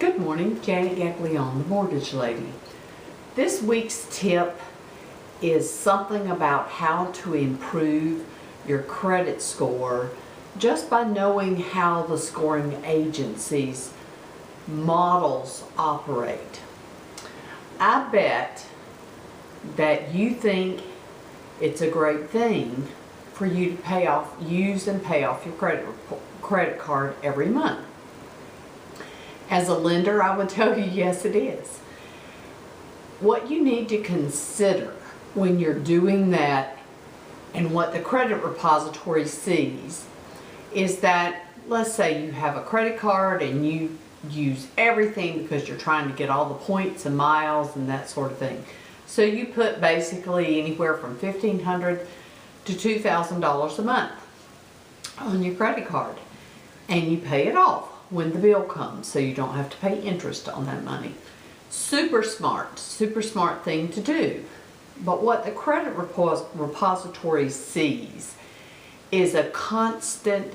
Good morning, Janet Gaglione, the Mortgage Lady. This week's tip is something about how to improve your credit score just by knowing how the scoring agencies' models operate. I bet that you think it's a great thing for you to use and pay off your credit card every month. As a lender, I would tell you, yes, it is. What you need to consider when you're doing that and what the credit repository sees is that, let's say you have a credit card and you use everything because you're trying to get all the points and miles and that sort of thing. So you put basically anywhere from $1,500 to $2,000 a month on your credit card, and you pay it off when the bill comes, so you don't have to pay interest on that money. Super smart thing to do. But what the credit repository sees is a constant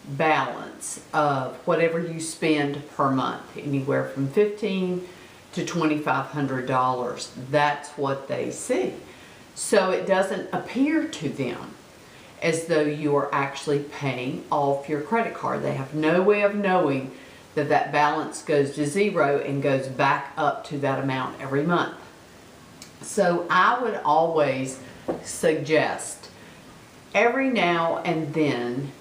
balance of whatever you spend per month, anywhere from $1,500 to $2,500. That's what they see. So it doesn't appear to them as though you are actually paying off your credit card. They have no way of knowing that that balance goes to zero and goes back up to that amount every month. So I would always suggest every now and then,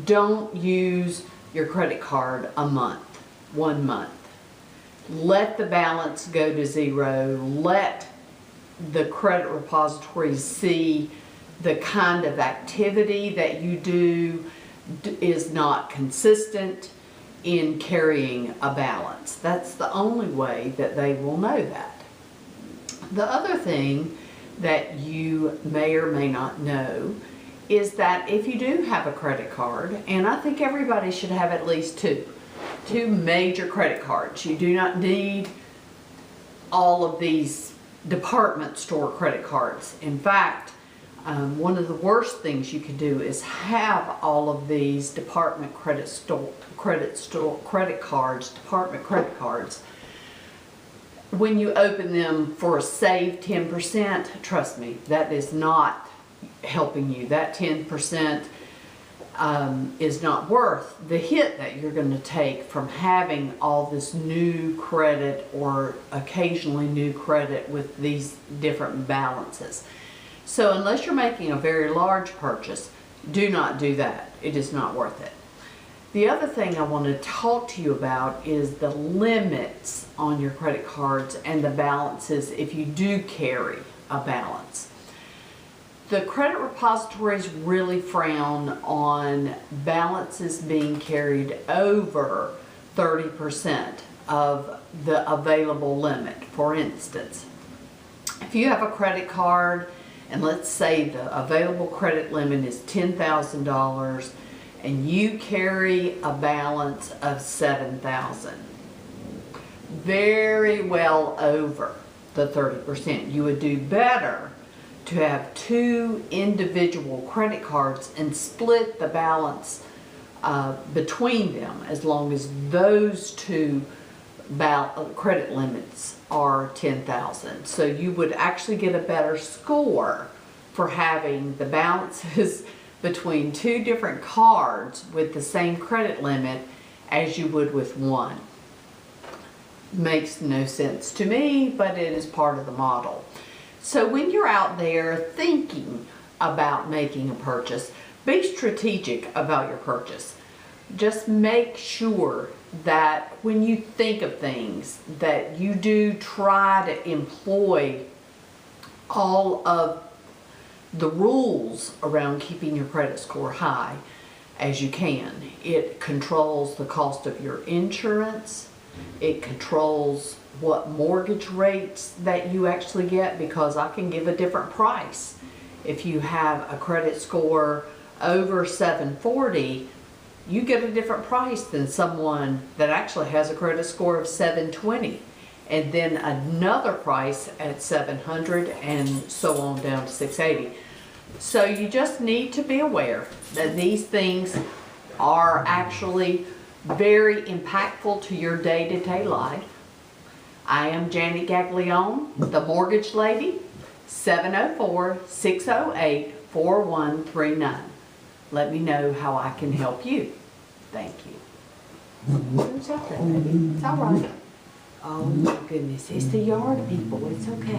don't use your credit card a month, 1 month. Let the balance go to zero. Let the credit repository see the kind of activity that you do is not consistent in carrying a balance. That's the only way that they will know that. The other thing that you may or may not know is that if you do have a credit card, and I think everybody should have at least two major credit cards. You do not need all of these department store credit cards. In fact, one of the worst things you could do is have all of these department credit cards. When you open them for a save 10%, trust me, that is not helping you. That 10% is not worth the hit that you're going to take from having all this new credit or occasionally new credit with these different balances. So unless you're making a very large purchase, do not do that. It is not worth it. The other thing I want to talk to you about is the limits on your credit cards and the balances if you do carry a balance. The credit repositories really frown on balances being carried over 30% of the available limit. For instance, if you have a credit card and let's say the available credit limit is $10,000 and you carry a balance of $7,000, very well over the 30%. You would do better to have two individual credit cards and split the balance between them as long as those two credit limits are $10,000. So you would actually get a better score for having the balances between two different cards with the same credit limit as you would with one. Makes no sense to me, but it is part of the model. So when you're out there thinking about making a purchase, be strategic about your purchase. Just make sure that when you think of things that you do try to employ all of the rules around keeping your credit score high as you can. It controls the cost of your insurance. It controls what mortgage rates that you actually get, because I can give a different price. If you have a credit score over 740, you get a different price than someone that actually has a credit score of 720, and then another price at 700, and so on down to 680. So you just need to be aware that these things are actually very impactful to your day-to-day life. I am Janet Gaglione, the mortgage lady, 704-608-4139. Let me know how I can help you. Thank you. Who's out there, baby? It's all right. Oh my goodness, it's the yard people, it's okay.